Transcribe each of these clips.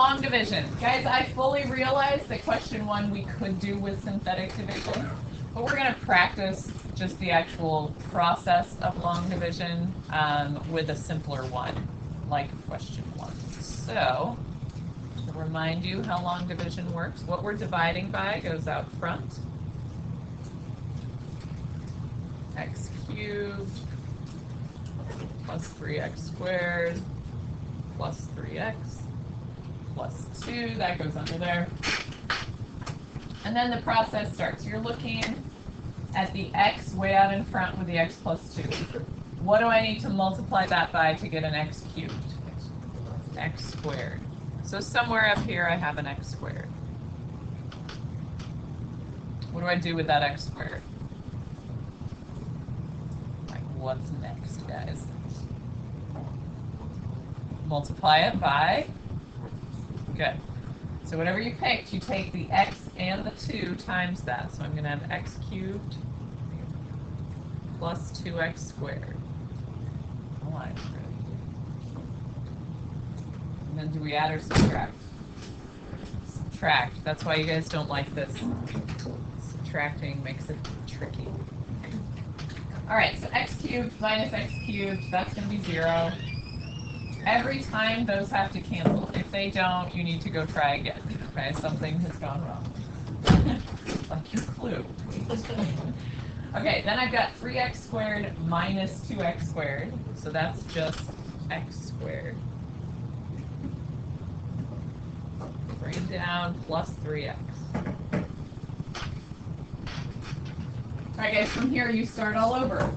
long division. Guys, I fully realize that question 1 we could do with synthetic division, but we're going to practice just the actual process of long division with a simpler one, like question 1. So, to remind you how long division works, what we're dividing by goes out front. X cubed plus 3x squared plus 3x plus 2, that goes under there. And then the process starts. You're looking at the x way out in front with the x plus 2. What do I need to multiply that by to get an x cubed? X squared. So somewhere up here I have an x squared. What do I do with that x squared? Like, what's next, guys? Multiply it by, good. So whatever you picked, you take the x and the 2 times that. So I'm going to have x cubed plus 2x squared. Oh, and then do we add or subtract? Subtract. That's why you guys don't like this. Subtracting makes it tricky. All right, so x cubed minus x cubed, that's going to be 0. Every time those have to cancel. If they don't, you need to go try again. Okay, something has gone wrong. Like your clue. Okay, then I've got 3x squared minus 2x squared. So that's just x squared. Bring down plus 3x. All right, guys, from here you start all over.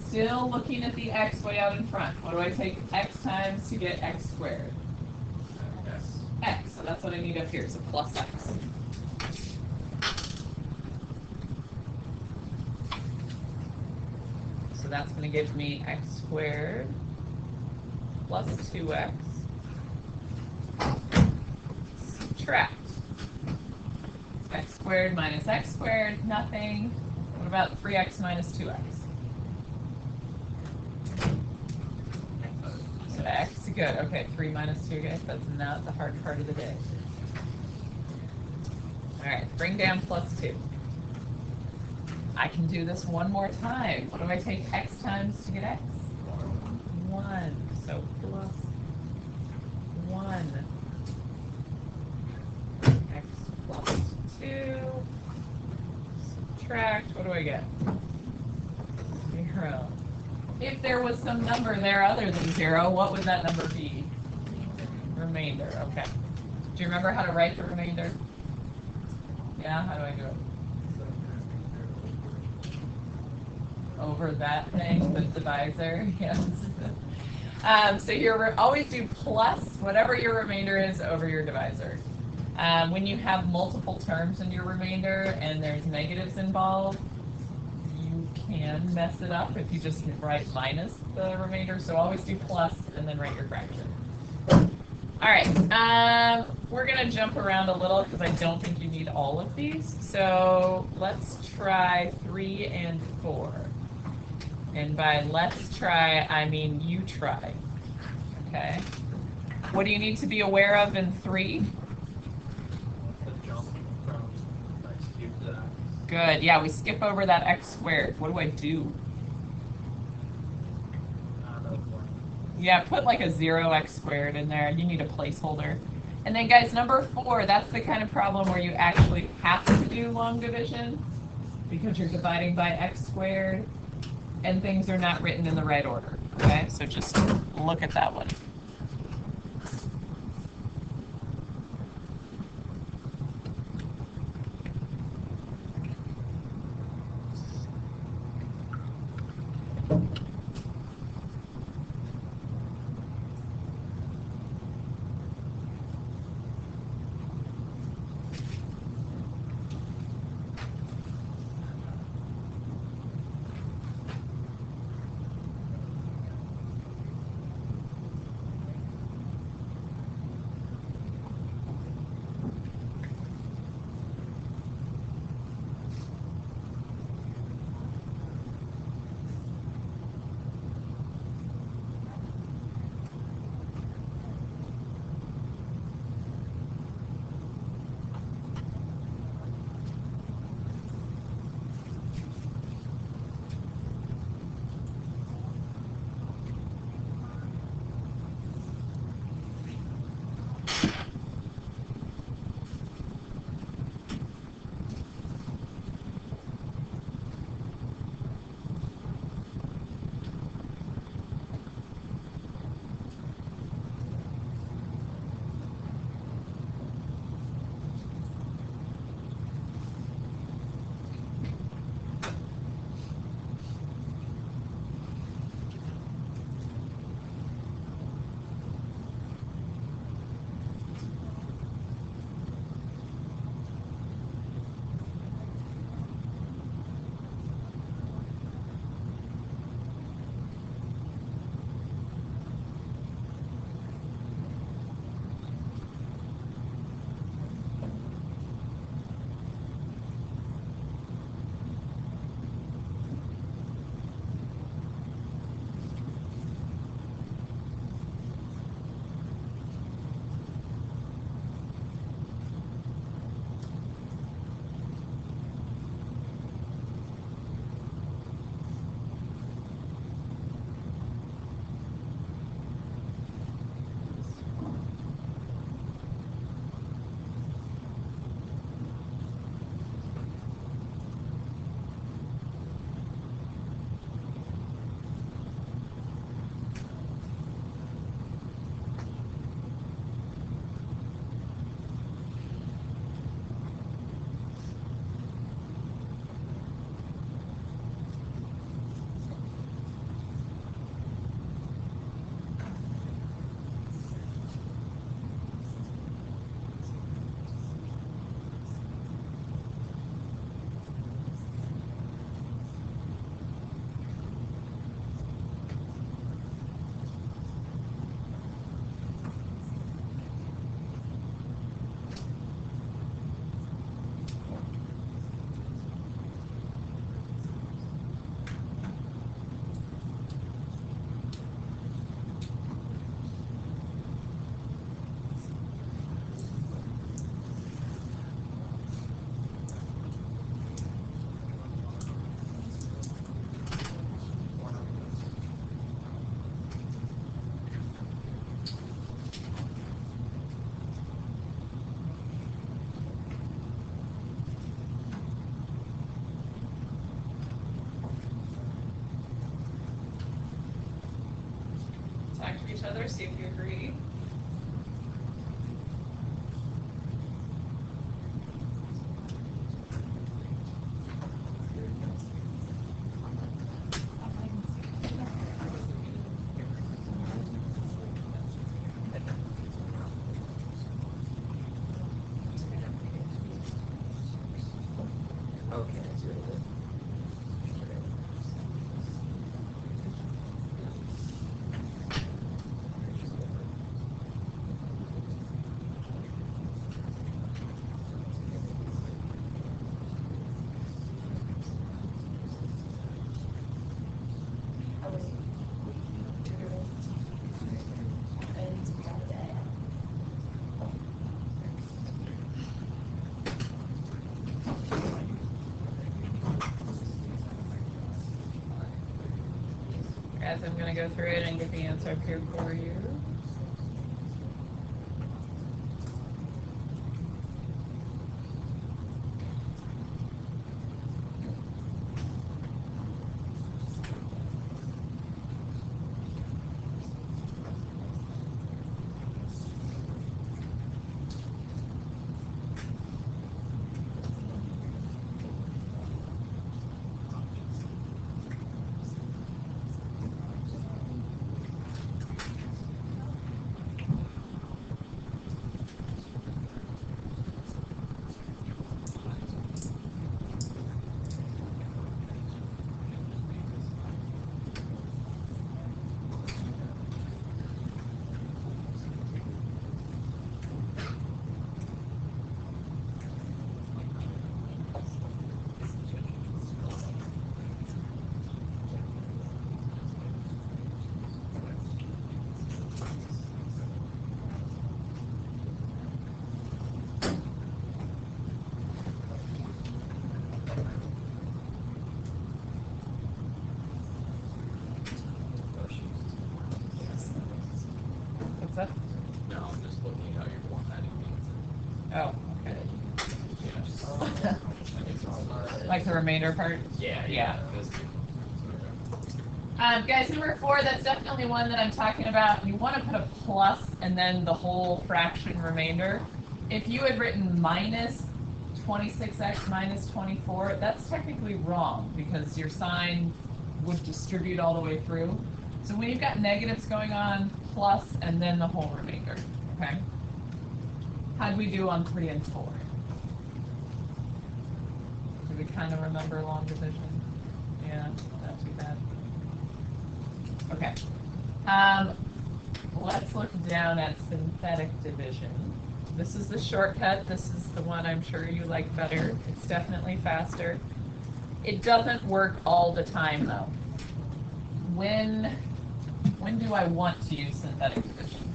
Still looking at the x way out in front. What do I take x times to get x squared? X. So that's what I need up here, so plus x. So that's going to give me x squared plus 2x. Subtract. X squared minus x squared, nothing. What about 3x minus 2x? X, good. Okay, 3 minus 2, guys. That's not the hard part of the day. All right, bring down plus 2. I can do this one more time. What do I take x times to get x? 1. So plus 1. X plus 2. Subtract. What do I get? 0. If there was some number there other than 0, what would that number be? Remainder, okay. Do you remember how to write the remainder? Yeah, how do I do it? Over that thing, the divisor, yes. So you're always do plus whatever your remainder is over your divisor. When you have multiple terms in your remainder and there's negatives involved, can mess it up if you just write minus the remainder. So always do plus and then write your fraction. All right, we're going to jump around a little because I don't think you need all of these. So let's try 3 and 4. And by let's try, I mean you try. Okay. What do you need to be aware of in 3? Good. Yeah, we skip over that x squared. What do I do? Yeah, put like a 0x squared in there. You need a placeholder. And then, guys, number 4, that's the kind of problem where you actually have to do long division because you're dividing by x squared and things are not written in the right order. Okay, so just look at that one. together, see if you agree. Okay, that's really good. Guys, I'm going to go through it and get the answer up here for you. What's that? No, I'm just looking how you're formatting things. Oh, okay. Yeah. Like the remainder part? Yeah. Yeah. Guys, number 4, that's definitely one that I'm talking about. You want to put a plus and then the whole fraction remainder. If you had written minus 26x minus 24, that's technically wrong because your sign would distribute all the way through. So when you've got negatives going on, plus and then the whole remainder, okay? How'd we do on 3 and 4? Do we kind of remember long division? Yeah, not too bad. Okay. Let's look down at synthetic division. This is the shortcut. This is the one I'm sure you like better. It's definitely faster. It doesn't work all the time though. When do I want to use synthetic division?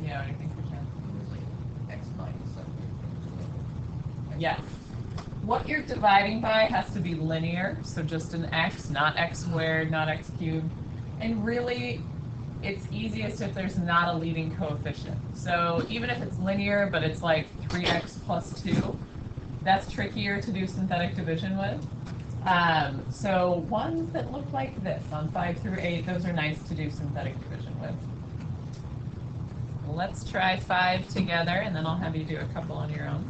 Yeah, what do you think, Christian? X minus something. Yes. What you're dividing by has to be linear, so just an x, not x squared, not x cubed. And really, it's easiest if there's not a leading coefficient. So even if it's linear, but it's like 3x plus 2, that's trickier to do synthetic division with. So ones that look like this on 5 through 8, those are nice to do synthetic division with. Let's try 5 together, and then I'll have you do a couple on your own.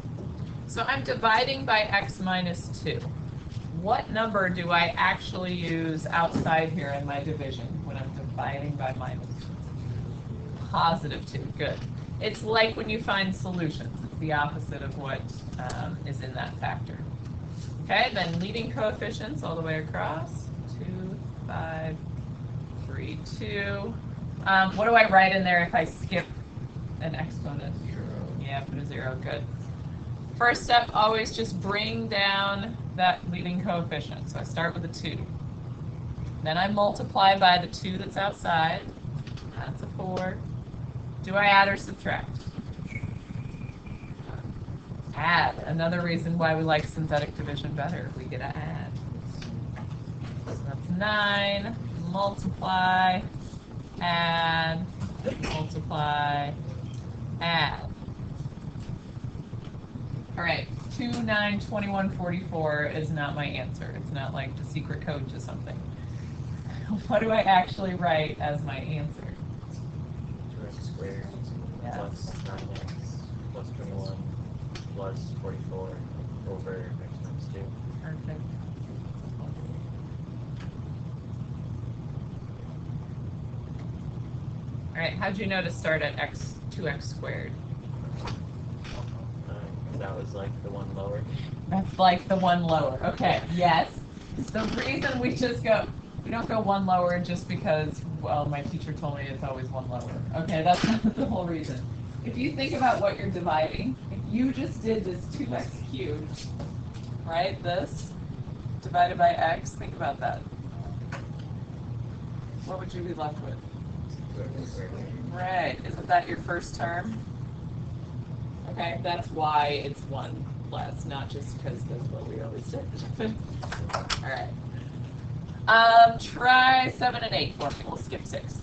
So I'm dividing by x minus 2. What number do I actually use outside here in my division when I'm dividing by minus 2? Positive 2, good. It's like when you find solutions. It's the opposite of what is in that factor. Okay, then leading coefficients all the way across. 2, 5, 3, 2. What do I write in there if I skip an exponent? 0. Yeah, put a 0, good. First step, always just bring down that leading coefficient. So I start with a 2. Then I multiply by the 2 that's outside. That's a 4. Do I add or subtract? Add. Another reason why we like synthetic division better. We get to add. So that's 9. Multiply. Add. Multiply. Add. All right. 2, 9, 21, 44 is not my answer. It's not like the secret code to something. What do I actually write as my answer? 2x squared Yes. plus 9x plus 21 plus 44 over x times 2. Perfect. All right, how'd you know to start at 2x squared? That was like the one lower. That's like the one lower. Okay, yes. The reason we don't go one lower just because, well, my teacher told me it's always one lower. Okay, that's not the whole reason. If you think about what you're dividing, if you just did this 2x cubed, right, this, divided by x, think about that. What would you be left with? Right, isn't that your first term? Okay, that's why it's one less, not just because that's what we always did. All right. Try 7 and 8 for me. We'll skip 6.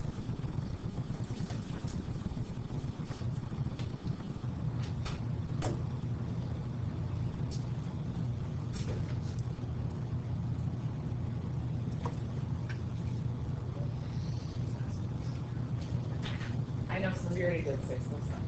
I know some of you already did 6. That's fine.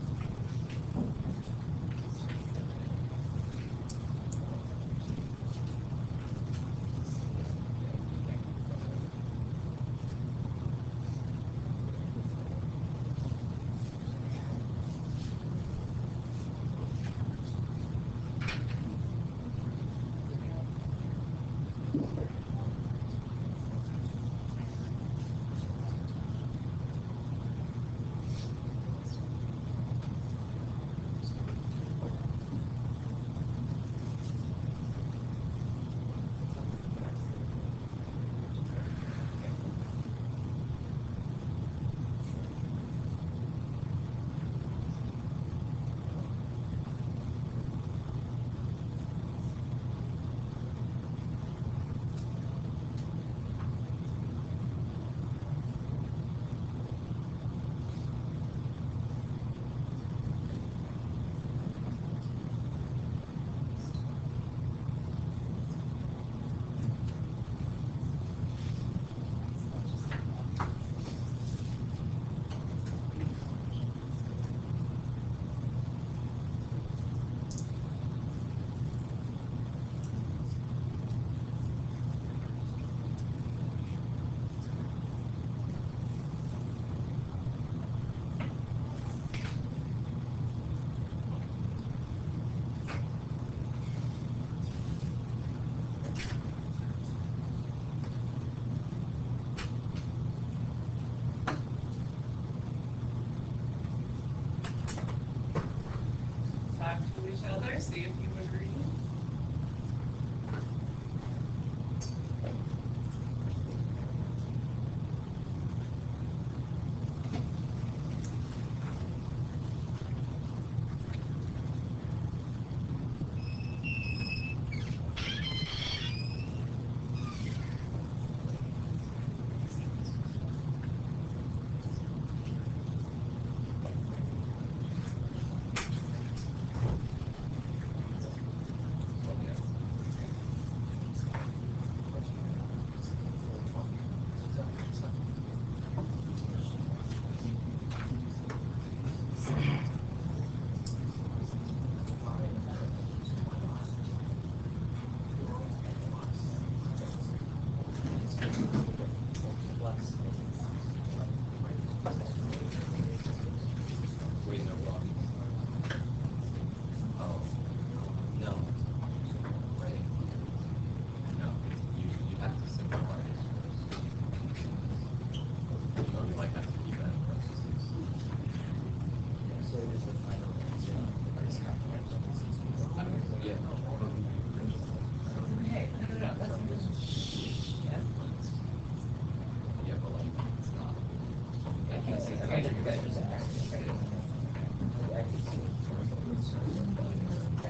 Talk to each other, see if you agree. Plus. Wait, no, wrong. Oh, no. Right. No, you have to simplify this first. You might have to keep that in parentheses. So it is the final answer. Yeah. Hey, no, that's yes. Yeah, but like, it's not. Okay,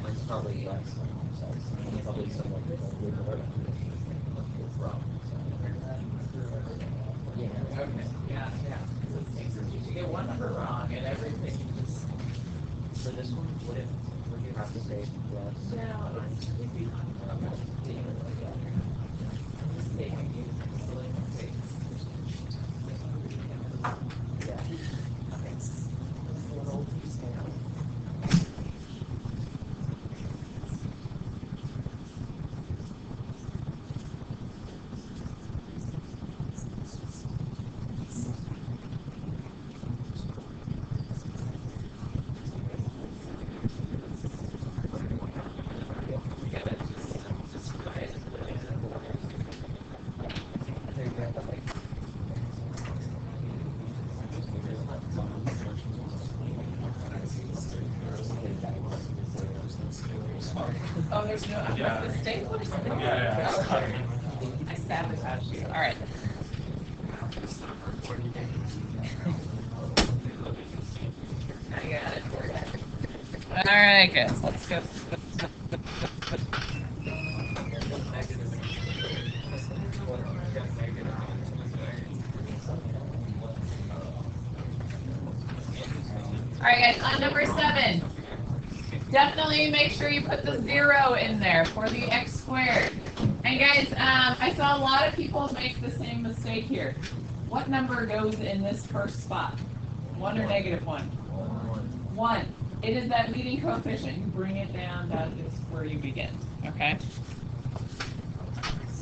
It's probably less. Probably somewhat wrong. Okay, yeah. You get one number wrong and everything just. For this one, would it Would you have to say plus? No, it's would be mistaken you silly mistakes. Yeah. Little detail. Oh, there's no, Yeah. the staplers? Yeah. Okay. I sabotaged you. All right. I got it. All right, guys, let's go. All right, guys, on number 7. Definitely make sure you put the 0 in there for the x squared. And guys, I saw a lot of people make the same mistake here. What number goes in this first spot? 1 or -1? 1. It is that leading coefficient. You bring it down, that is where you begin. Okay?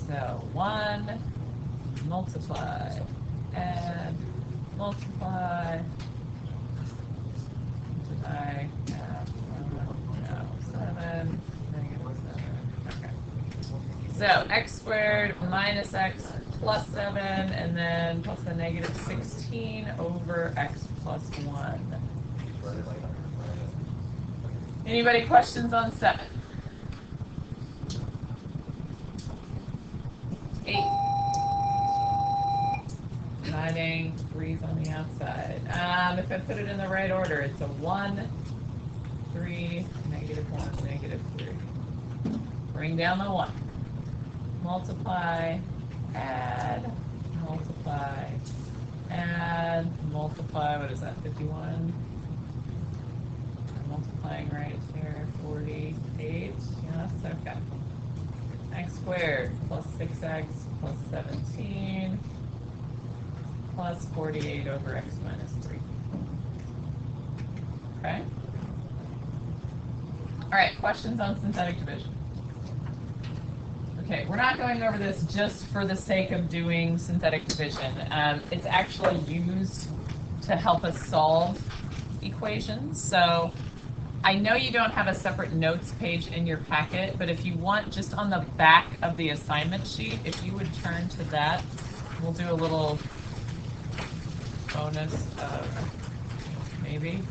So 1, multiply, add, multiply, add, 7, -7. Okay. So x squared minus x plus 7, and then plus a -16 over x plus 1. Anybody questions on 7? 8. Dividing 3's on the outside. If I put it in the right order, it's a 1, 3, -1, -3. Bring down the 1. Multiply, add, multiply, add, multiply. What is that, 51? I'm multiplying right here, 48. Yes, okay. X squared plus 6x plus 17 plus 48 over x minus 3. Okay? All right, questions on synthetic division? Okay, we're not going over this just for the sake of doing synthetic division. It's actually used to help us solve equations. So I know you don't have a separate notes page in your packet, but if you want, just on the back of the assignment sheet, if you would turn to that, we'll do a little bonus of maybe.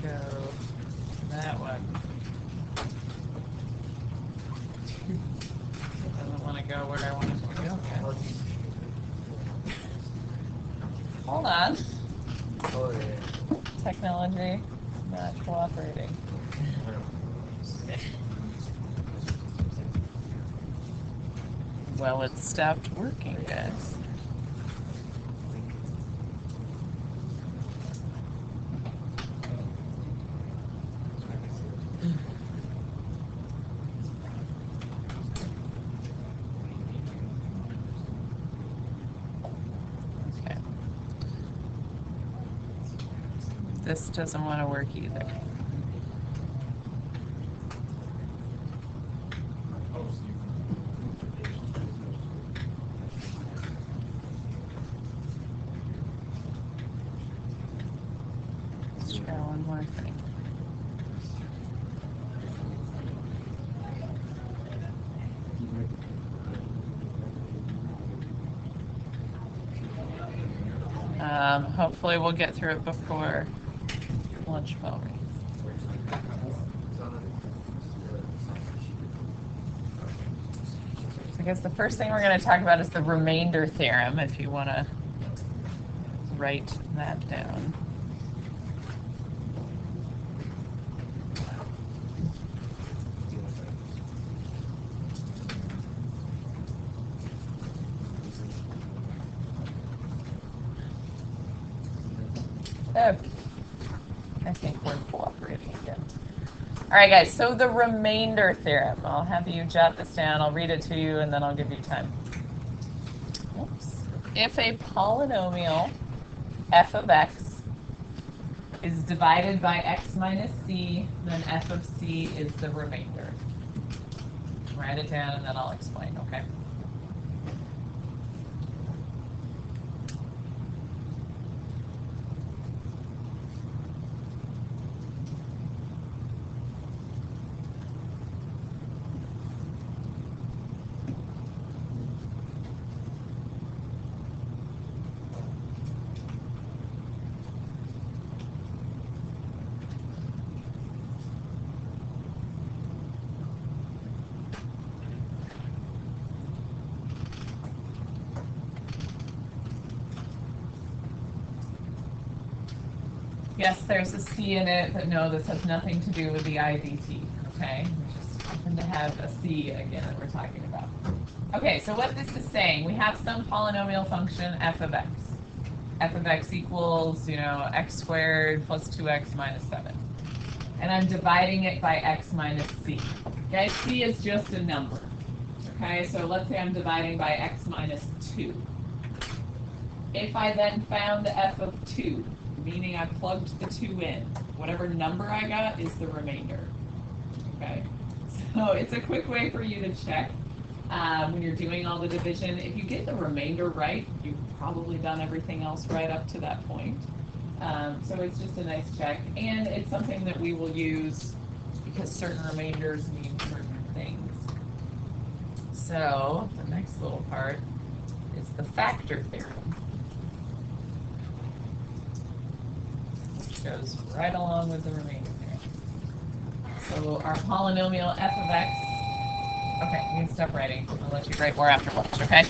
Go that one. Doesn't want to go where I want it to go. Okay. Hold on. Oh, yeah. Technology not cooperating. Well, it stopped working, guys. Okay. This doesn't want to work either. Let's try one more thing. Hopefully we'll get through it before lunch bell rings. I guess the first thing we're going to talk about is the remainder theorem, if you want to write that down. Oh, I think we're cooperating again. All right, guys, so the remainder theorem. I'll have you jot this down. I'll read it to you, and then I'll give you time. Oops. If a polynomial f of x is divided by x minus c, then f of c is the remainder. Write it down, and then I'll explain, okay? Yes, there's a C in it, but no, this has nothing to do with the IDT, okay? We just happen to have a C again that we're talking about. Okay, so what this is saying, we have some polynomial function f of x. F of x equals, x squared plus 2x minus 7. And I'm dividing it by x minus c. Guys, c is just a number, okay? So let's say I'm dividing by x minus 2. If I then found f of 2, meaning I plugged the 2 in, whatever number I got is the remainder, okay? So it's a quick way for you to check when you're doing all the division. If you get the remainder right, you've probably done everything else right up to that point. So it's just a nice check, and it's something that we will use because certain remainders mean certain things. So the next little part is the factor theorem. Goes right along with the remainder theorem. So our polynomial f of x. Okay, you can stop writing. I'll let you write more after lunch, okay?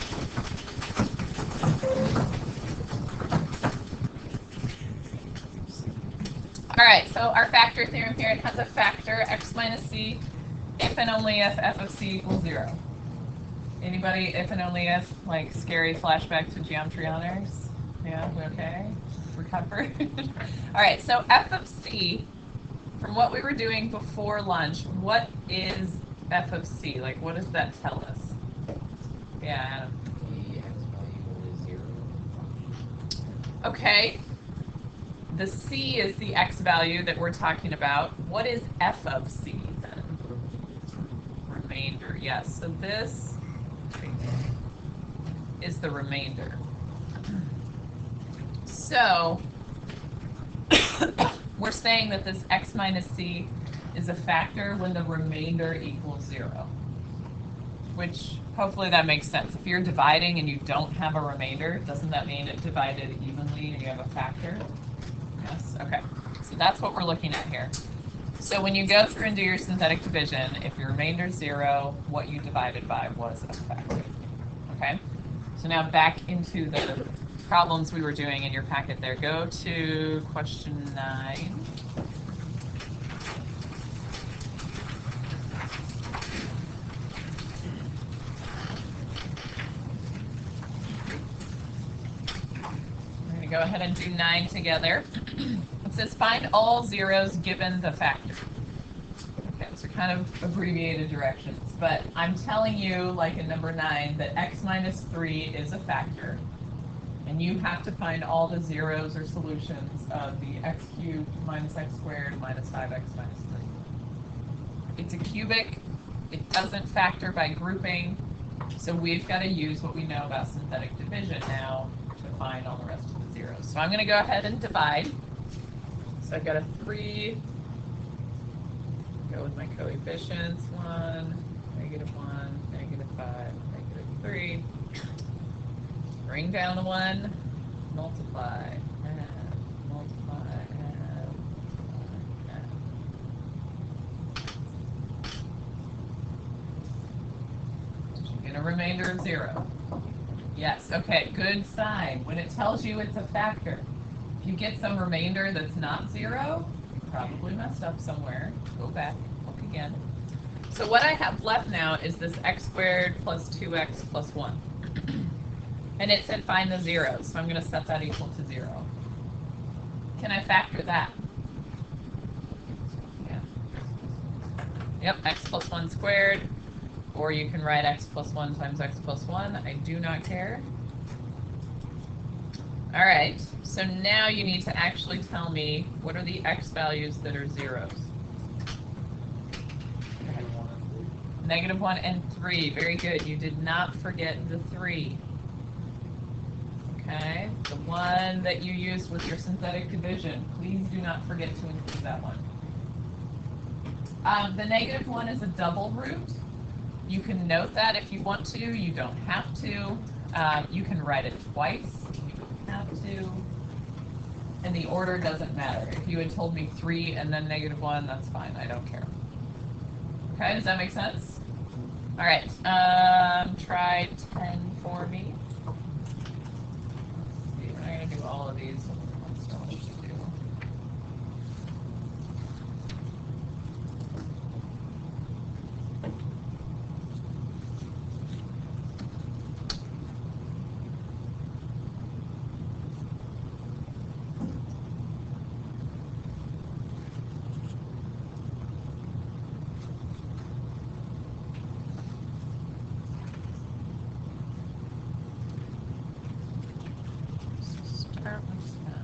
All right, so our factor theorem here, it has a factor, x minus c, if and only if f of c equals 0. Anybody, if and only if, like scary flashback to geometry honors? Yeah, we okay? Recovered? All right, so f of c, from what we were doing before lunch, what is f of c? Like, what does that tell us? Yeah, Adam. The x value is 0. Okay. The c is the x value that we're talking about. What is f of c then? Remainder, yes. So this is the remainder. So we're saying that this x minus c is a factor when the remainder equals 0, which hopefully that makes sense. If you're dividing and you don't have a remainder, doesn't that mean it divided evenly and you have a factor? Yes, okay. So that's what we're looking at here. So when you go through and do your synthetic division, if your remainder is 0, what you divided by was a factor, okay? So now back into the problems we were doing in your packet there. Go to question 9. We're going to go ahead and do 9 together. It says find all zeros given the factor. Okay, those are kind of abbreviated directions, but I'm telling you, like in number 9, that x minus 3 is a factor. And you have to find all the zeros or solutions of the x cubed minus x squared minus 5x minus 3. It's a cubic. It doesn't factor by grouping. So we've got to use what we know about synthetic division now to find all the rest of the zeros. So I'm going to go ahead and divide. So I've got a 3. Go with my coefficients. 1, -1, -5, -3. Bring down the 1, multiply, add, multiply, add, add. Get a remainder of 0. Yes, okay, good sign. When it tells you it's a factor, if you get some remainder that's not 0, you probably messed up somewhere. Go back, look again. So what I have left now is this x squared plus 2x plus 1. And it said find the zeros, so I'm going to set that equal to 0. can I factor that? Yeah. Yep, x plus 1 squared. Or you can write x plus 1 times x plus 1. I do not care. All right, so now you need to actually tell me what are the x values that are zeros. -1 and 3. Very good. You did not forget the 3. Okay, the one that you used with your synthetic division. Please do not forget to include that one. The -1 is a double root. You can note that if you want to. You don't have to. You can write it twice. You don't have to. And the order doesn't matter. If you had told me 3 and then -1, that's fine. I don't care. Okay, does that make sense? All right, try 10 for me. Let's see, we're not going to do all of these. Let's do. Start with that.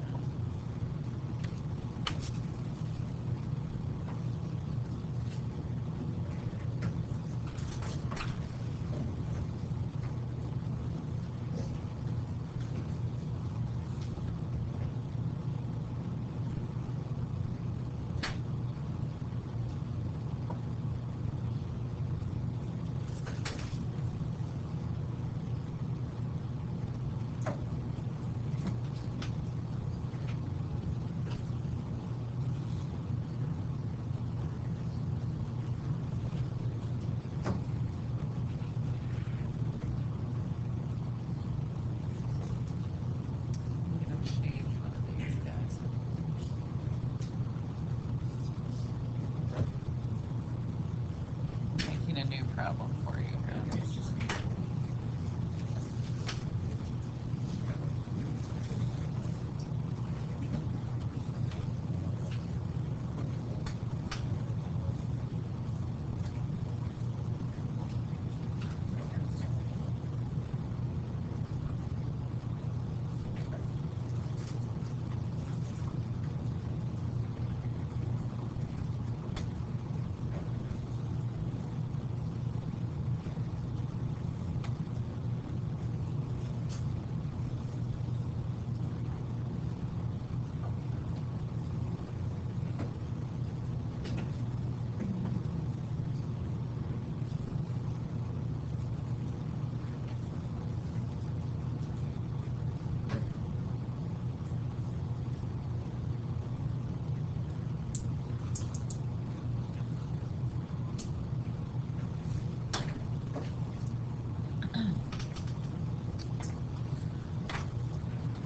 Making a new problem for you here.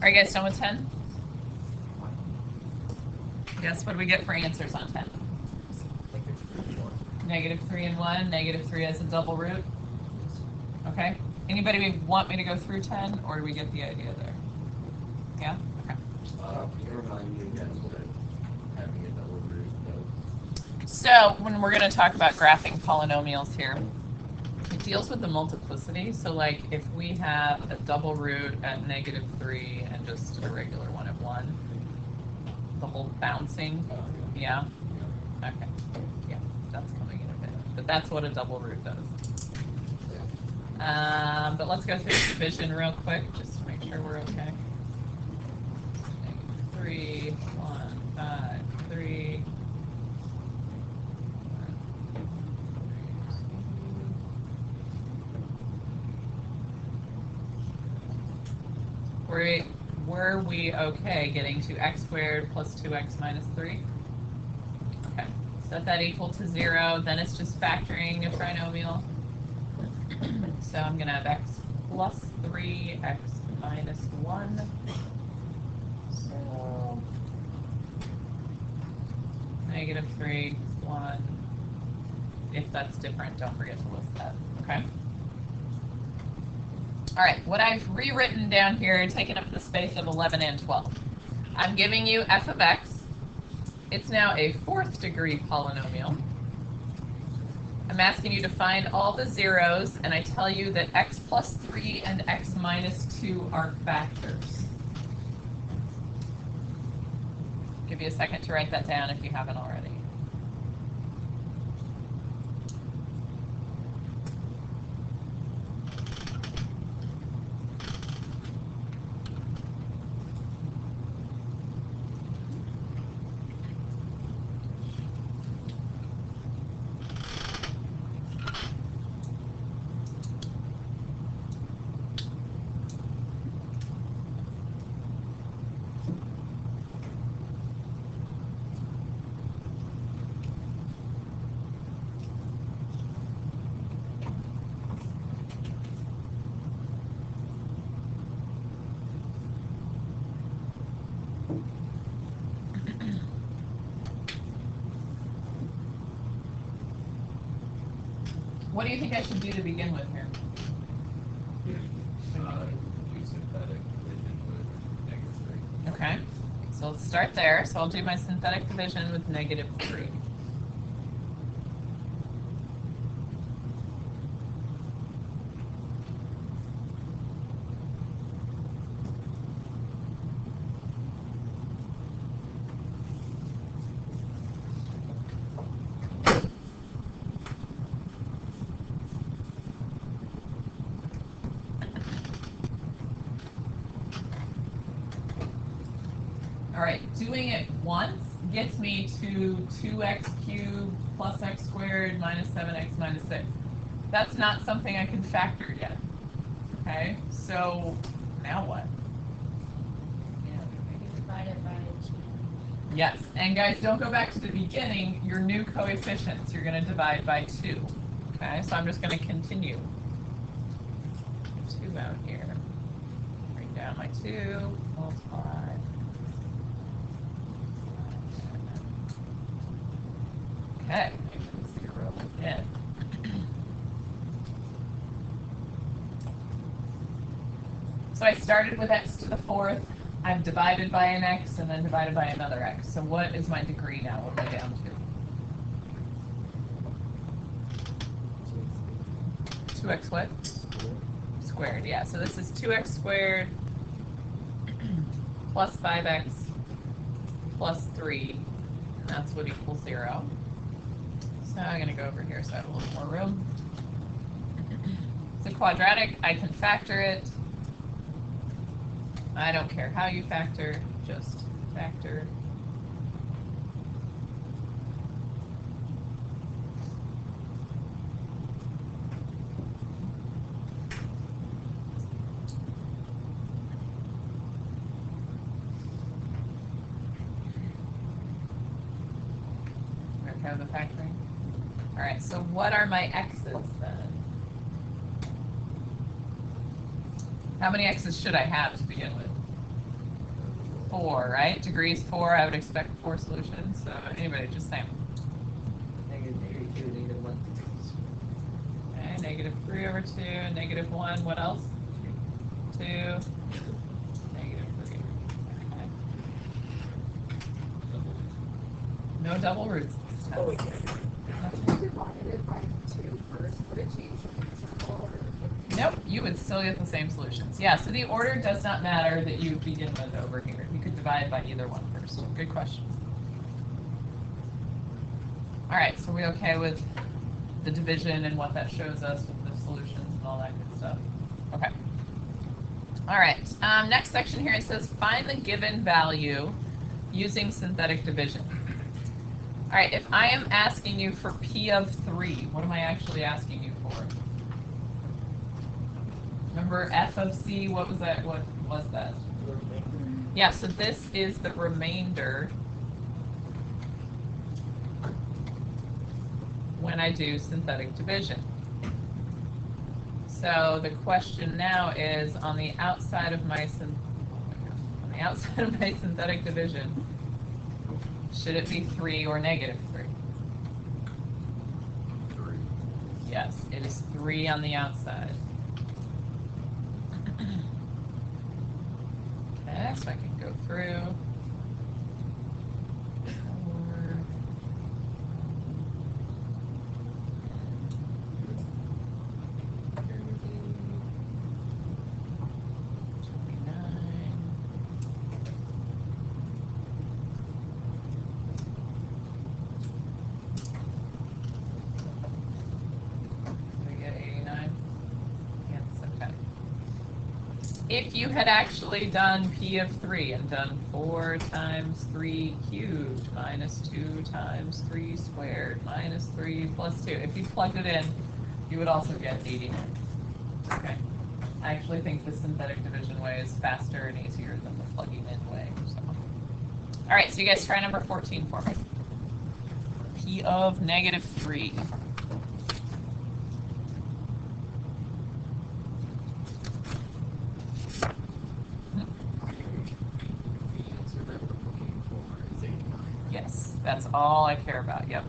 Are you guys done with 10? Guess what do we get for answers on 10? -3 and 1, -3 as a double root. Okay. Anybody want me to go through 10, or do we get the idea there? Yeah? Okay. Can you remind me again what having a double root does? So when we're going to talk about graphing polynomials here, it deals with the multiplicity. So like if we have a double root at -3 and just a regular one at 1, the whole bouncing, yeah? Okay. Yeah, that's coming in a bit. But that's what a double root does. But let's go through division real quick just to make sure we're okay. 3, 1, 5, 3. Were we okay getting to x squared plus 2x minus 3? Okay, set that equal to 0, then it's just factoring a trinomial. So I'm going to have x plus 3, x minus 1. So -3, 1. If that's different, don't forget to list that, okay? All right, what I've rewritten down here, taking up the space of 11 and 12. I'm giving you f of x. It's now a 4th degree polynomial. I'm asking you to find all the zeros, and I tell you that x plus 3 and x minus 2 are factors. Give you a second to write that down if you haven't already. What do you think I should do to begin with here? Do synthetic division with -3. Okay, so let's start there. So I'll do my synthetic division with -3. All right, doing it once gets me to 2x cubed plus x squared minus 7x minus 6. That's not something I can factor yet. Okay, so now what? Divide it by 2. Yes, and guys, don't go back to the beginning. Your new coefficients, you're going to divide by 2. Okay, so I'm just going to continue. 2 out here. Bring down my 2, multiply. Okay, 0 again. So I started with x to the 4th. I've divided by an x and then divided by another x. So what is my degree now? What am I down to? 2x what? Squared, yeah. So this is 2x squared plus 5x plus 3. And that's what equals 0. So I'm going to go over here so I have a little more room. It's a quadratic. I can factor it. I don't care how you factor, just factor. Okay with the factoring? All right, so what are my x's then? How many x's should I have to begin with? 4, right? Degrees 4, I would expect 4 solutions. So anybody, just say them. -2, -1. Okay, -3 over 2, -1, what else? 2, -3. Okay. No double roots this time. Divided it by 2 first, but it changed the order. Nope, you would still get the same solutions. Yeah, so the order does not matter that you begin with over here. You could divide by either one first. Good question. All right, so we okay with the division and what that shows us with the solutions and all that good stuff? Okay. All right, next section here, it says find the given value using synthetic division. All right, if I am asking you for P of 3, what am I actually asking you for? Remember f of c, what was that? What was that? Yeah, so this is the remainder when I do synthetic division. So the question now is on the outside of my synthetic division, should it be 3 or -3? 3. Yes, it is 3 on the outside. Okay, so I can go through. if you had actually done P of 3 and done 4 times 3 cubed minus 2 times 3 squared minus 3 plus 2, if you plugged it in, you would also get 89. Okay. I actually think the synthetic division way is faster and easier than the plugging in way. So. All right, so you guys try number 14 for me. P of negative 3. Yes, that's all I care about, yep.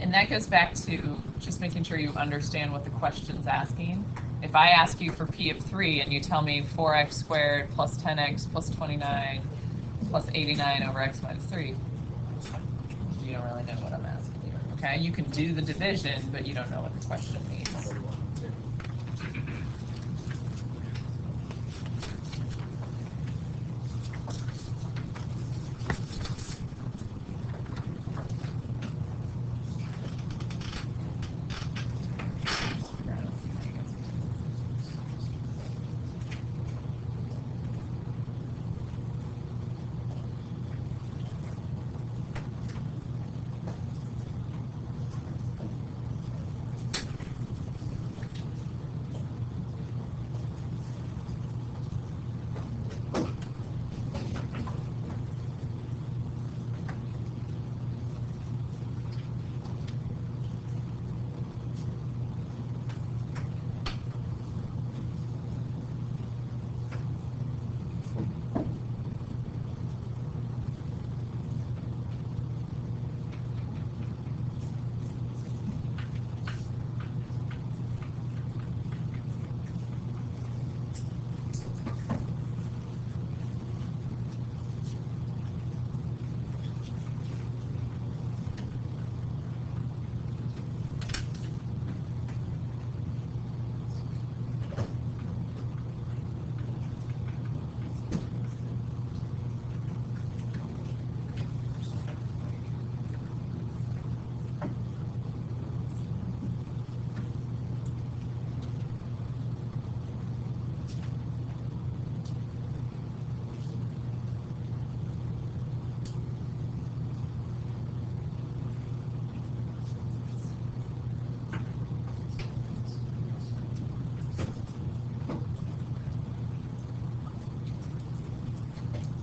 And that goes back to just making sure you understand what the question's asking. If I ask you for P of 3 and you tell me 4x squared plus 10x plus 29 plus 89 over x minus 3, you don't really know what I'm asking you, okay? You can do the division, but you don't know what the question means.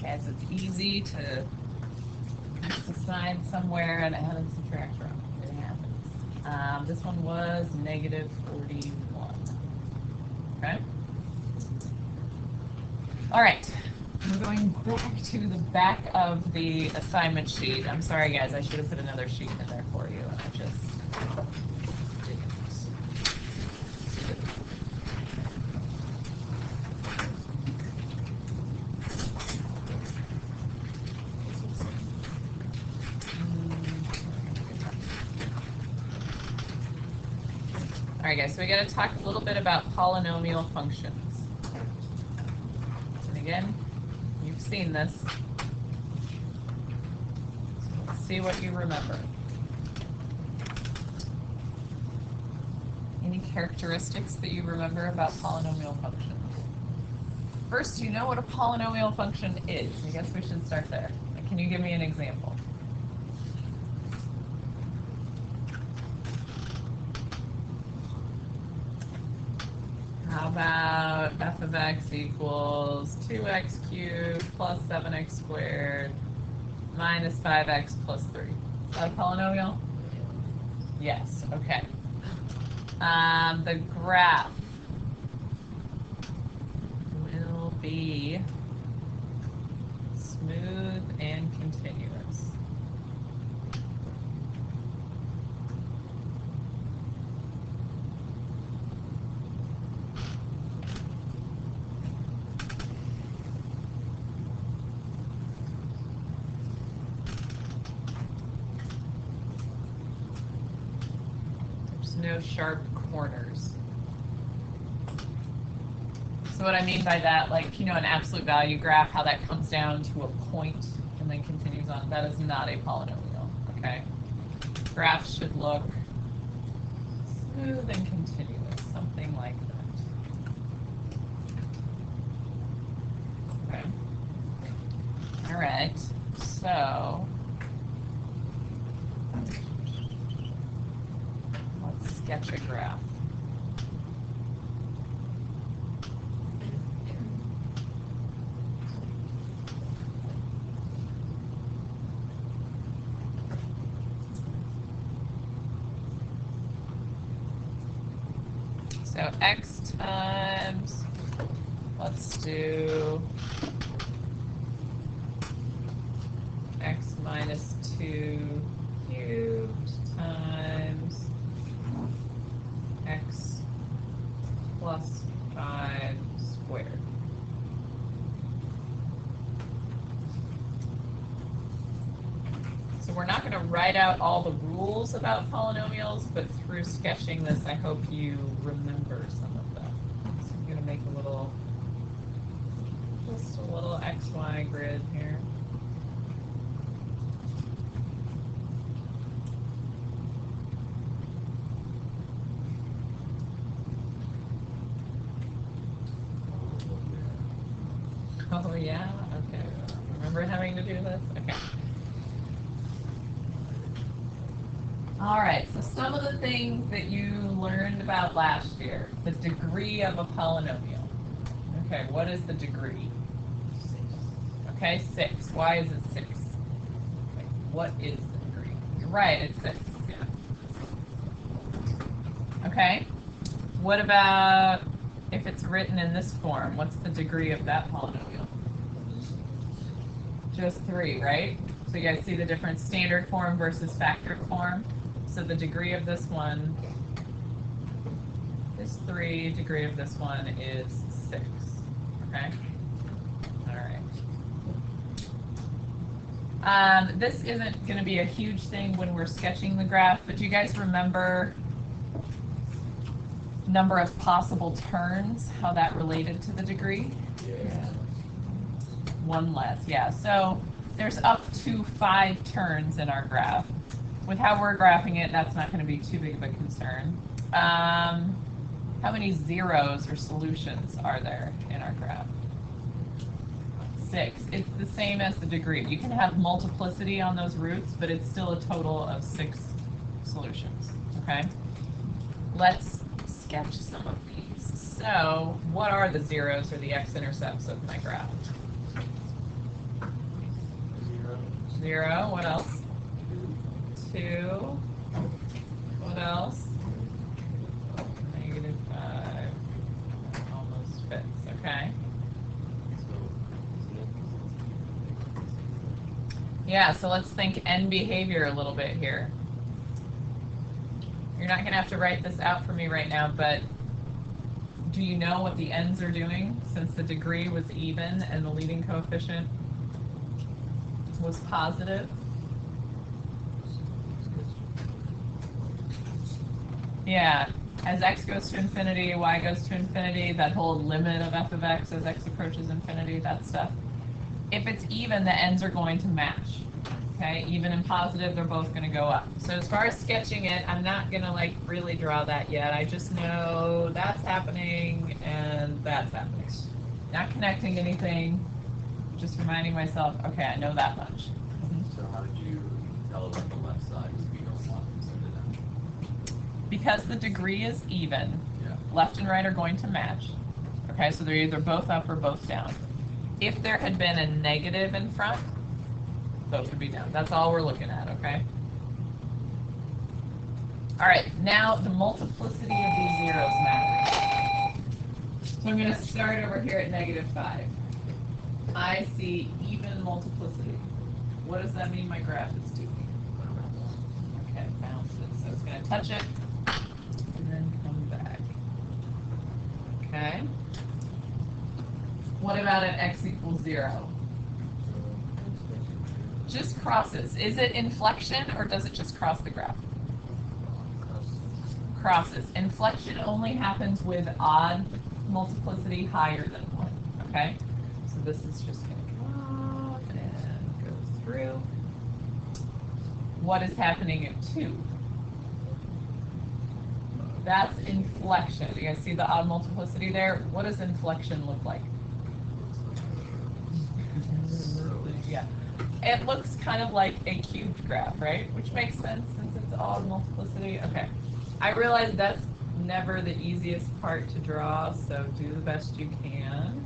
Guys, it's easy to mix a sign somewhere and add and subtract from. It happens. This one was negative 41. Okay? All right. We're going back to the back of the assignment sheet. I'm sorry, guys. I should have put another sheet in there for you. And I just didn't. All right, guys, so we got to talk a little bit about polynomial functions. And again, you've seen this. So let's see what you remember. Any characteristics that you remember about polynomial functions? First, you know what a polynomial function is. I guess we should start there. Can you give me an example? How about f of x equals 2x cubed plus 7x squared minus 5x plus 3? Is that a polynomial? Yes, okay. The graph will be smooth and continuous. No sharp corners. So what I mean by that, like, you know, an absolute value graph, how that comes down to a point and then continues on, that is not a polynomial, okay? Graphs should look Smooth and continuous, something like that. Okay. All right, so let's sketch a graph. So x times, let's do x minus 2 cubed times x plus 5 squared. So we're not going to write out all the rules about polynomials, but through sketching this, I hope you remember some of them. So I'm going to make a little, just a little XY grid here. Oh yeah, okay. Remember having to do this? Okay. All right, so some of the things that you learned about last year. The degree of a polynomial. Okay, what is the degree? 6. Okay, 6. Why is it 6? Okay, what is the degree? You're right, it's 6. Yeah. Okay. What about if it's written in this form? What's the degree of that polynomial? Just 3, right? So you guys see the difference, standard form versus factored form. So the degree of this one is 3, degree of this one is 6. Okay? All right. This isn't going to be a huge thing when we're sketching the graph, but do you guys remember number of possible turns, how that related to the degree? Yeah. 1 less, yeah. So there's up to 5 turns in our graph. With how we're graphing it, that's not going to be too big of a concern. How many zeros or solutions are there in our graph? 6. It's the same as the degree. You can have multiplicity on those roots, but it's still a total of 6 solutions. Okay? Let's sketch some of these. So, what are the zeros or the x-intercepts of my graph? 0. What else? 2. What else? -5. Almost fits. Okay. Yeah, so let's think end behavior a little bit here. You're not going to have to write this out for me right now, but do you know what the ends are doing since the degree was even and the leading coefficient was positive? Yeah, as x goes to infinity, y goes to infinity, that whole limit of f of x as x approaches infinity, that stuff. If it's even, the ends are going to match. Okay, even and positive, they're both going to go up. So as far as sketching it, I'm not going to like really draw that yet. I just know that's happening and that's happening. Not connecting anything, just reminding myself, okay, I know that much. So how did you tell about the left side if you don't want to send it out? Because the degree is even, Yeah. left and right are going to match. Okay, so they're either both up or both down. If there had been a negative in front, both would be down. That's all we're looking at, okay? All right, now the multiplicity of these zeros matters. So I'm going to start over here at -5. I see even multiplicity. What does that mean my graph is doing? Okay, bounces. So it's going to touch it and then come back. Okay. What about at x equals 0? Just crosses. Is it inflection or does it just cross the graph? Crosses. Inflection only happens with odd multiplicity higher than 1. Okay? So this is just going to come up and go through. What is happening at 2? That's inflection. You guys see the odd multiplicity there? What does inflection look like? Yeah. It looks kind of like a cubed graph, right? Which makes sense since it's odd multiplicity. Okay. I realize that's never the easiest part to draw, so do the best you can.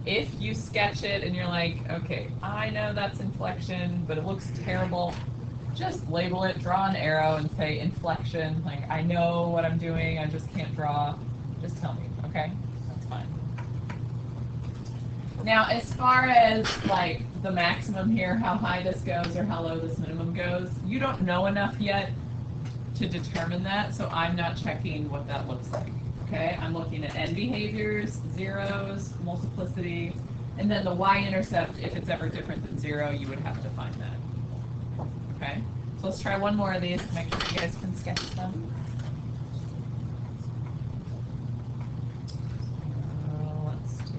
If you sketch it and you're like, okay, I know that's inflection, but it looks terrible, just label it, draw an arrow and say inflection. Like, I know what I'm doing, I just can't draw. Just tell me, okay? That's fine. Now, as far as like the maximum here, how high this goes or how low this minimum goes, you don't know enough yet to determine that, so I'm not checking what that looks like. Okay, I'm looking at end behaviors, zeros, multiplicity, and then the y-intercept, if it's ever different than 0, you would have to find that. Okay, so let's try one more of these to make sure you guys can sketch them. Let's do...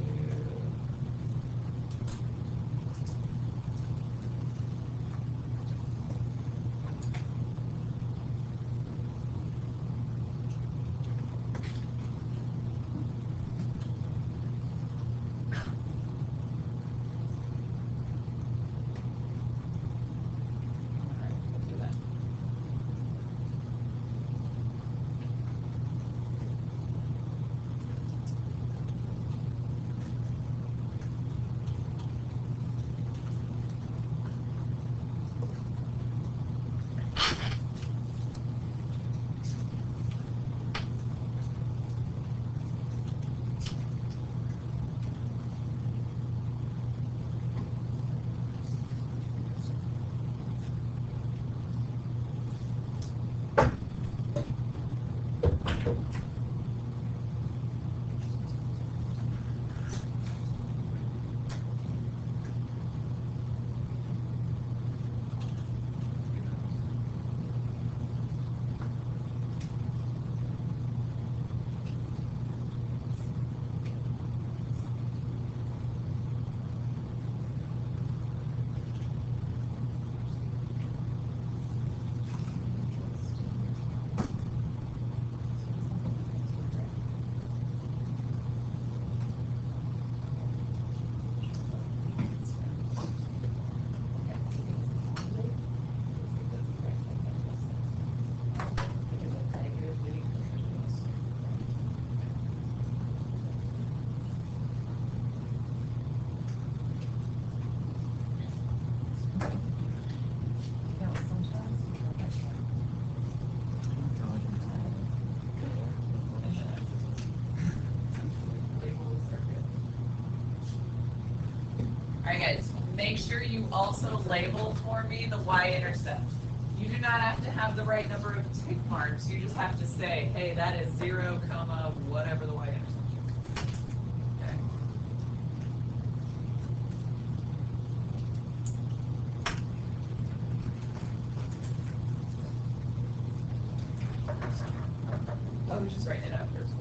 All right, guys, make sure you also label for me the y-intercept. You do not have to have the right number of tick marks. You just have to say, hey, that is 0, comma, whatever the y-intercept is. Okay. I was just writing it out first.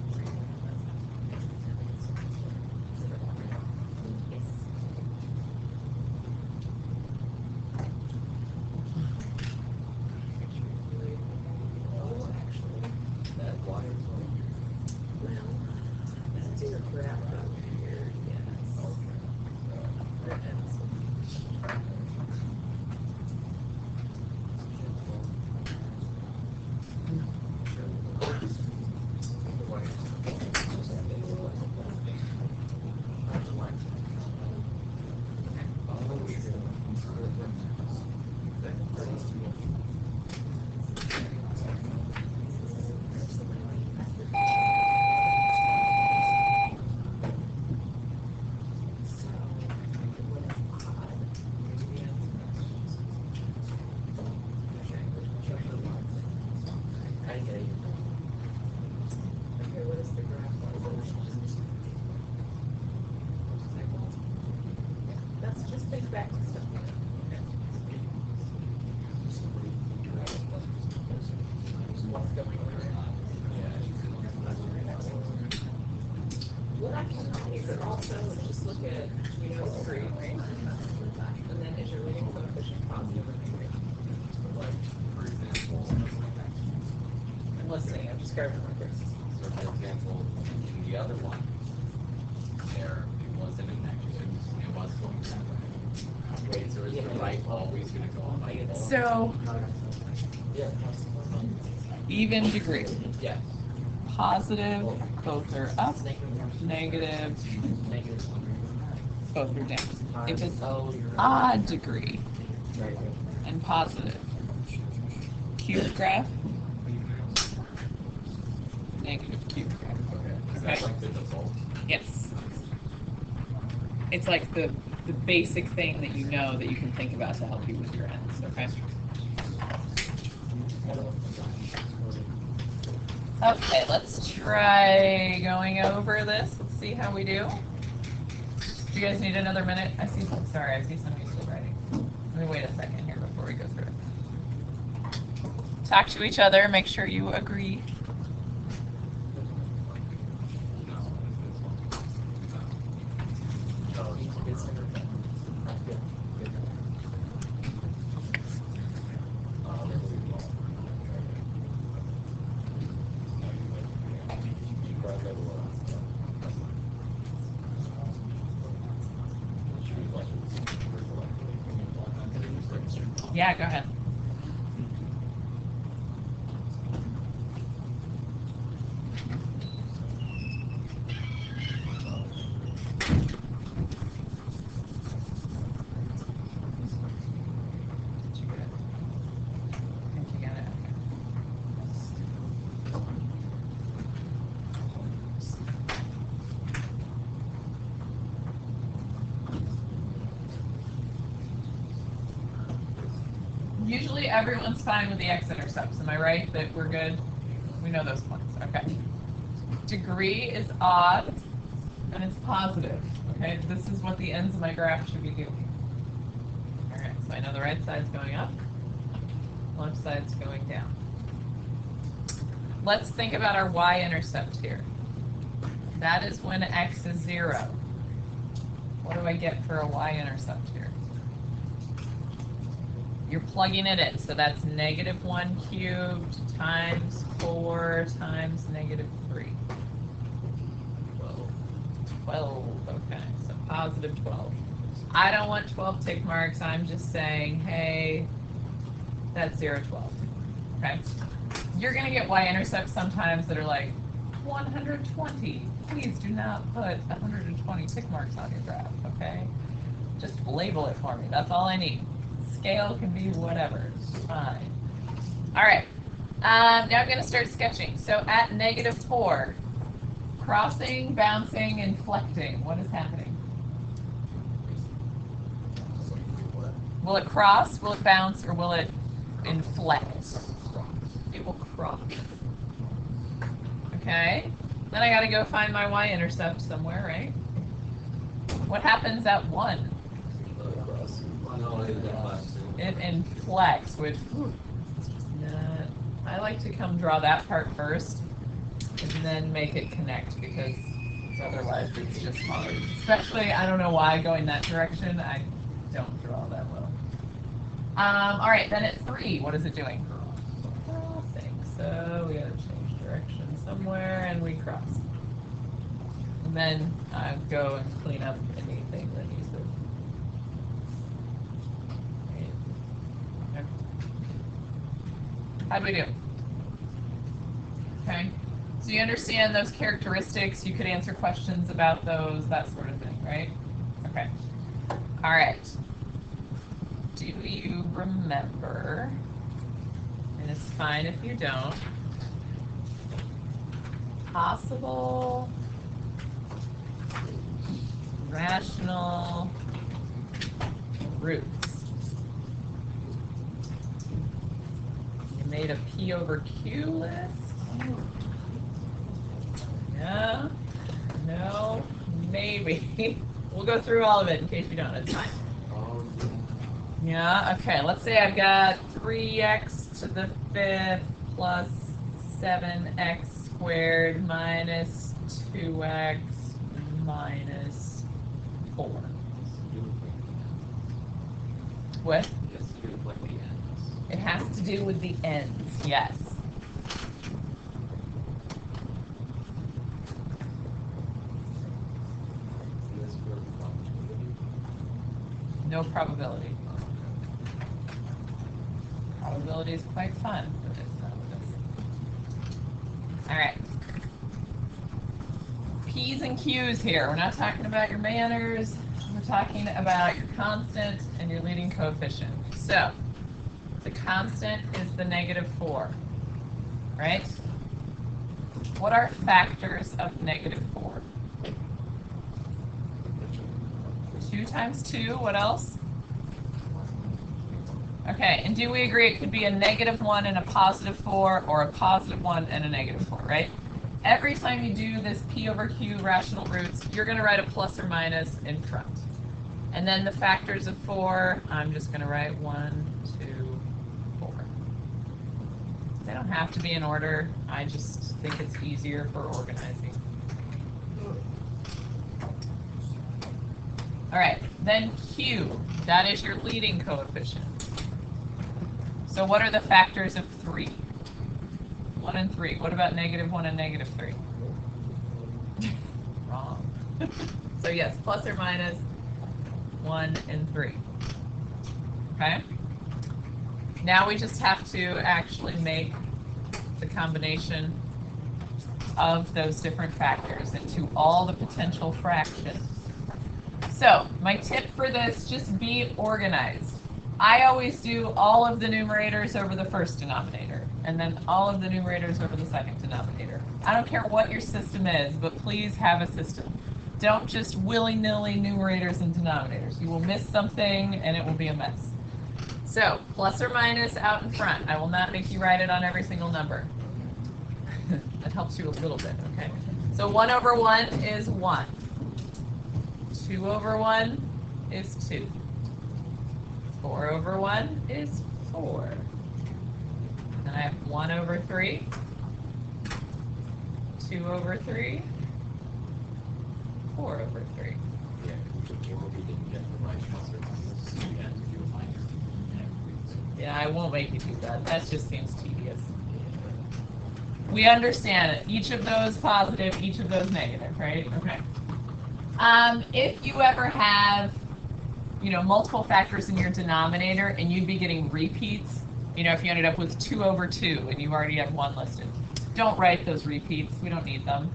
What I can do is also just look at, you know, 3, right? And then is your leading coefficient positive or negative? Like, for example, And listening. I'm just grabbing my books. So for example, in the other one, there, it wasn't a negative, it was going that way. Wait, so is the right always gonna go on by default? So, Yeah. even degree. Yeah. Positive, both are up. Negative, both are down. If it's odd degree and positive, cube graph, negative cube graph. Is that like the default? Yes. It's like the basic thing that you know that you can think about to help you with your ends, okay? Okay, let's try going over this. Let's see how we do. Do you guys need another minute? I see some of you still writing. Let me wait a second here before we go through it. Talk to each other, make sure you agree. Yeah, go ahead. Usually everyone's fine with the x-intercepts. Am I right that we're good? We know those points. Okay. Degree is odd and it's positive. Okay, this is what the ends of my graph should be doing. All right, so I know the right side's going up, left side's going down. Let's think about our y-intercept here. That is when x is 0. What do I get for a y-intercept here? You're plugging it in, so that's -1 cubed times 4 times -3. 12, okay, so positive 12. I don't want 12 tick marks, I'm just saying, hey, that's 0, 12, okay? You're gonna get y-intercepts sometimes that are like 120. Please do not put 120 tick marks on your graph, okay? Just label it for me, that's all I need. Scale can be whatever, it's fine. All right, now I'm gonna start sketching. So at -4, crossing, bouncing, inflecting, what is happening? Will it cross, will it bounce, or will it inflect? It will cross. Okay, then I gotta go find my y-intercept somewhere, right? What happens at 1? It inflects, which is just not. I like to come draw that part first and then make it connect because otherwise it's just hard. Especially, I don't know why going that direction, I don't draw that well. All right, then at 3, what is it doing? Crossing. So we gotta change direction somewhere and we cross. And then I go and clean up anything that needs to. How'd we do? Okay, so you understand those characteristics, you could answer questions about those, that sort of thing, right? Okay, all right. Do you remember, and it's fine if you don't, possible rational roots? Made a P over Q list? Yeah, no, maybe. We'll go through all of it in case you don't, it's fine. Yeah, okay, let's say I've got 3x to the 5th plus 7x squared minus 2x minus 4. What? It has to do with the ends, yes. No probability. Probability is quite fun, but it's not with this. All right. P's and Q's here. We're not talking about your manners. We're talking about your constant and your leading coefficient. So the constant is the -4, right? What are factors of -4? 2 times 2, what else? Okay, and do we agree it could be a -1 and a +4, or a +1 and a -4, right? Every time you do this P over Q rational roots, you're going to write a plus or minus in front. And then the factors of 4, I'm just going to write 1, 2, 4. They don't have to be in order. I just think it's easier for organizing. All right, then Q, that is your leading coefficient. So what are the factors of 3? 1 and 3. What about -1 and -3? Wrong. So yes, plus or minus 1 and 3. Okay? Now we just have to actually make the combination of those different factors into all the potential fractions. So my tip for this, just be organized. I always do all of the numerators over the first denominator, and then all of the numerators over the second denominator. I don't care what your system is, but please have a system. Don't just willy-nilly numerators and denominators. You will miss something, and it will be a mess. So, plus or minus out in front. I will not make you write it on every single number. That helps you a little bit, okay? So 1 over 1 is 1. 2 over 1 is 2. 4 over 1 is 4. And I have 1 over 3, 2 over 3, 4 over 3. Yeah, before we didn't get the right answer, so we had to do a minor. Yeah, I won't make you do that. That just seems tedious. We understand it. Each of those positive, each of those negative, right? Okay. If you ever have, multiple factors in your denominator and you'd be getting repeats, if you ended up with 2 over 2 and you already have 1 listed, don't write those repeats. We don't need them.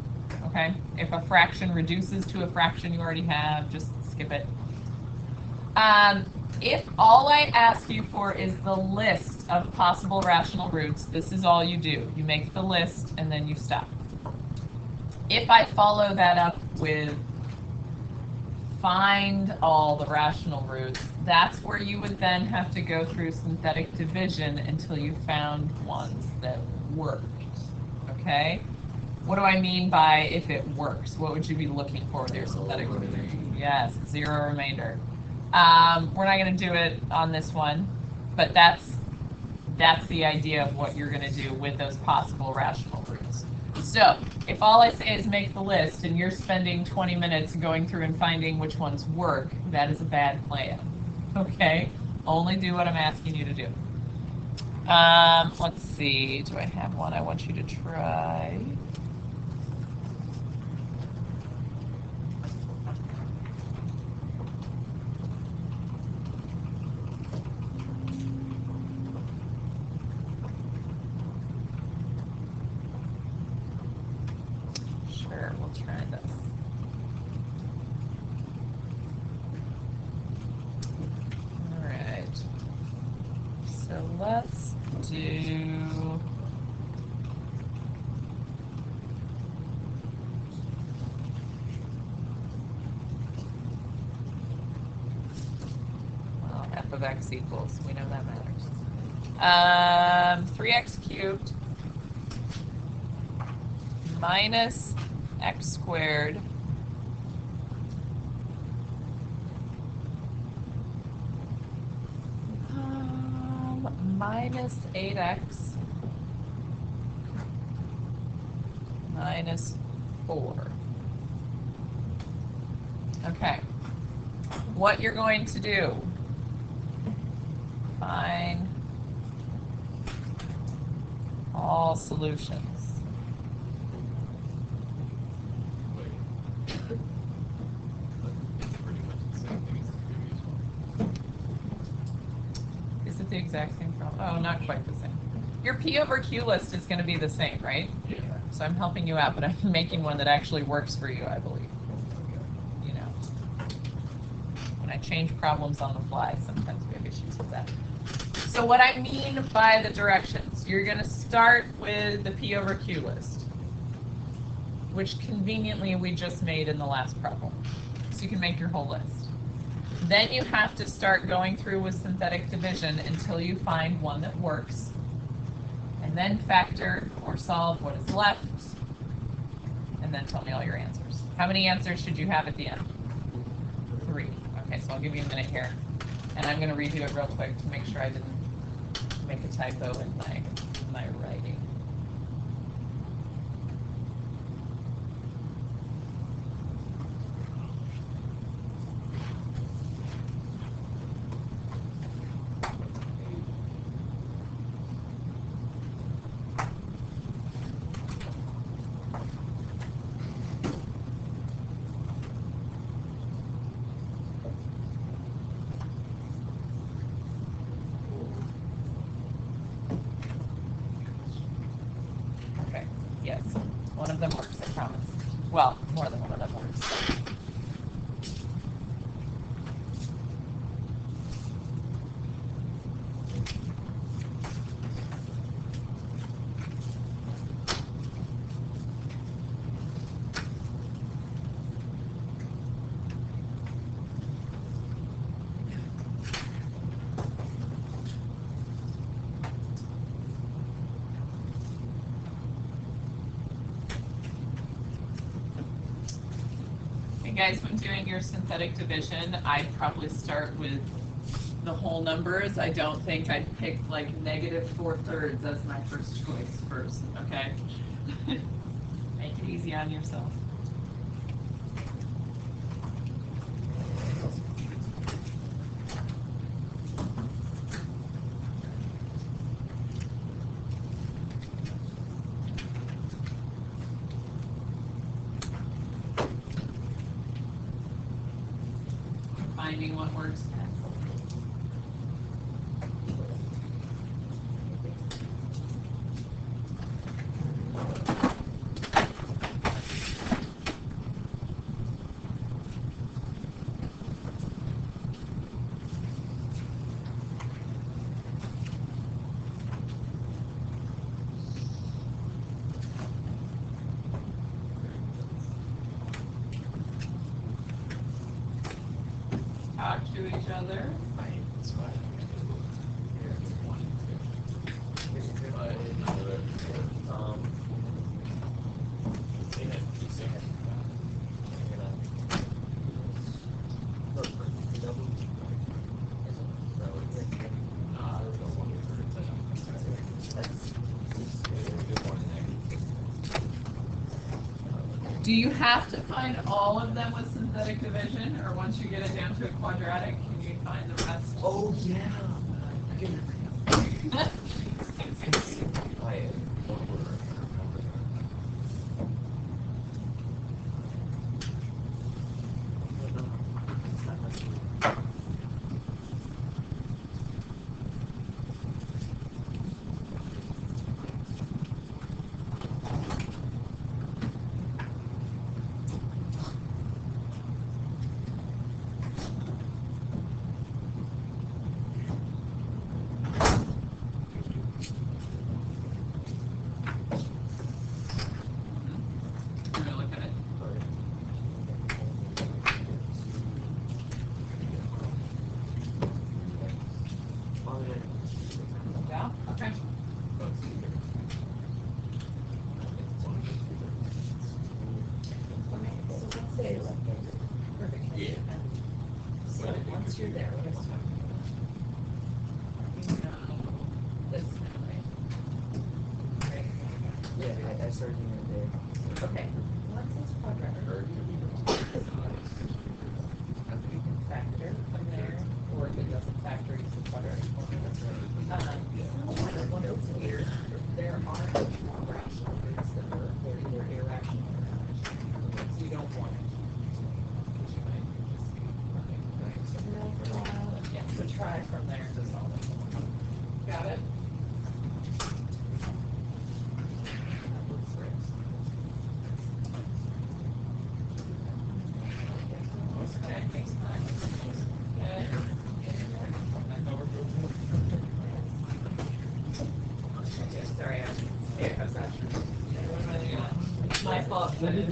Okay? If a fraction reduces to a fraction you already have, just skip it. If all I ask you for is the list of possible rational roots, this is all you do. You make the list and then you stop. If I follow that up with find all the rational roots, that's where you would then have to go through synthetic division until you found ones that worked. Okay? What do I mean by if it works? What would you be looking for with your synthetic division? Yes, 0 remainder. We're not going to do it on this one, but that's the idea of what you're going to do with those possible rational roots. So if all I say is make the list and you're spending 20 minutes going through and finding which ones work, that is a bad plan. Okay? Only do what I'm asking you to do. Let's see. Do I have one I want you to try? Sure, we'll try this. All right. So let's do f of x equals, we know that matters. 3x cubed minus x squared minus 8x minus 4. Okay. What you're going to do, find all solutions. It's pretty much the same thing as the previous one. exact same problem. Oh, not quite the same. Your P over Q list is going to be the same, right? Yeah. So I'm helping you out, but I'm making one that actually works for you, I believe. You know, when I change problems on the fly, sometimes we have issues with that. So what I mean by the directions, you're going to start with the P over Q list, which conveniently we just made in the last problem. So you can make your whole list. Then you have to start going through with synthetic division until you find one that works. And then factor or solve what is left. And then tell me all your answers. How many answers should you have at the end? 3. Okay, so I'll give you a minute here. And I'm going to redo it real quick to make sure I didn't make a typo in my writing. Okay, yes, one of them works, I promise. Well, more than one of them works. Guys, when doing your synthetic division, I'd probably start with the whole numbers. I don't think I'd pick like -4/3 as my first choice first, okay? Make it easy on yourself. Finding what works best. Talk to each other. Do you have to find all of them with synthetic division, or once you get it down to a quadratic, can you find the rest? Oh, yeah. Yeah, okay. Yeah. So once you're there, let's talk. This now, right? Yeah, I started doing it there. Okay. Once it's quadratic, you can factor from there, or if it doesn't factor, you can quadratic formula. Once it's here, there are rational roots that are they're either irrational or irrational. So you don't want it. Because you might just be running right. So for a while, yeah, so try from there to solve it. Good.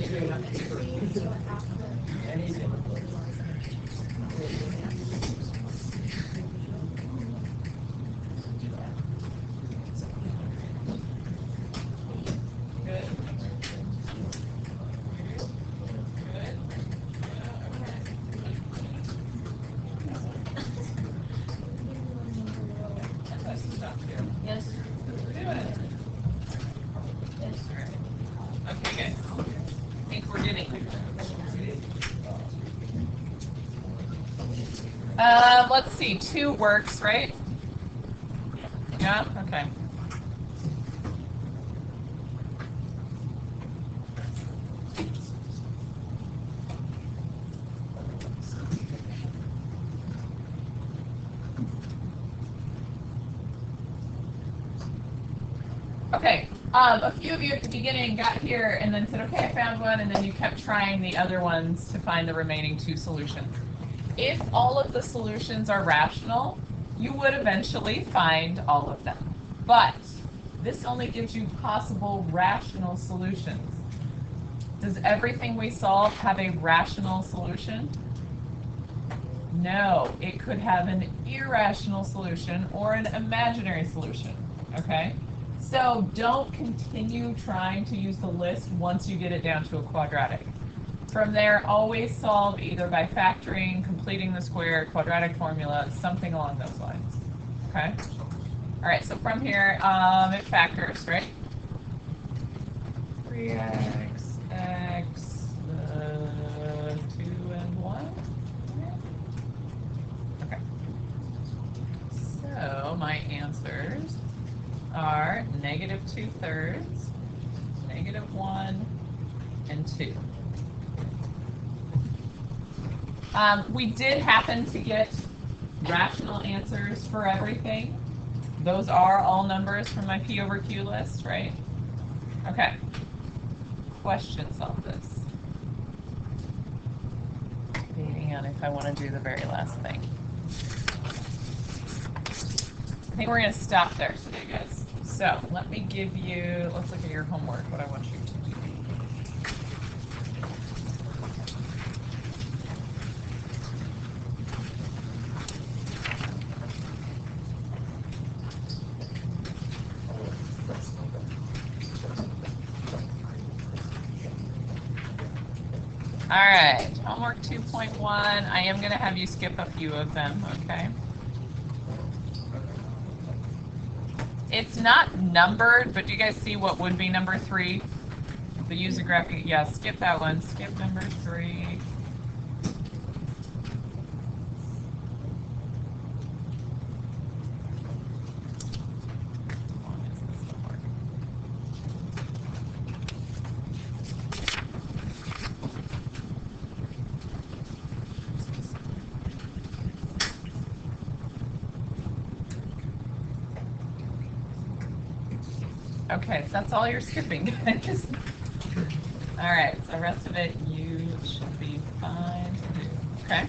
Good. Let's stop here. Yes. We're doing it. Yes. Okay, good. I think we're getting there. Let's see, 2 works, right? Yeah, okay. Okay, a few of you at the beginning got here and then said, okay, I found one, and then you kept trying the other ones to find the remaining 2 solutions. If all of the solutions are rational, you would eventually find all of them. But this only gives you possible rational solutions. Does everything we solve have a rational solution? No, it could have an irrational solution or an imaginary solution, okay? So don't continue trying to use the list once you get it down to a quadratic. From there, always solve either by factoring, completing the square, quadratic formula, something along those lines, okay? All right, so from here, it factors, right? 3x, x, 2 and 1. Okay. So my answers are -2/3, -1, and 2. We did happen to get rational answers for everything. Those are all numbers from my P over Q list, right? Okay. Questions on this? Debating on if I want to do the very last thing. I think we're going to stop there today, guys. So let me give you, let's look at your homework, what I want you to do. All right, homework 2.1. I am going to have you skip a few of them, okay? It's not numbered, but do you guys see what would be number 3? The user graphic, yeah, skip that one. Skip number 3. Okay, so that's all you're skipping, guys. All right, so the rest of it you should be fine to do, okay?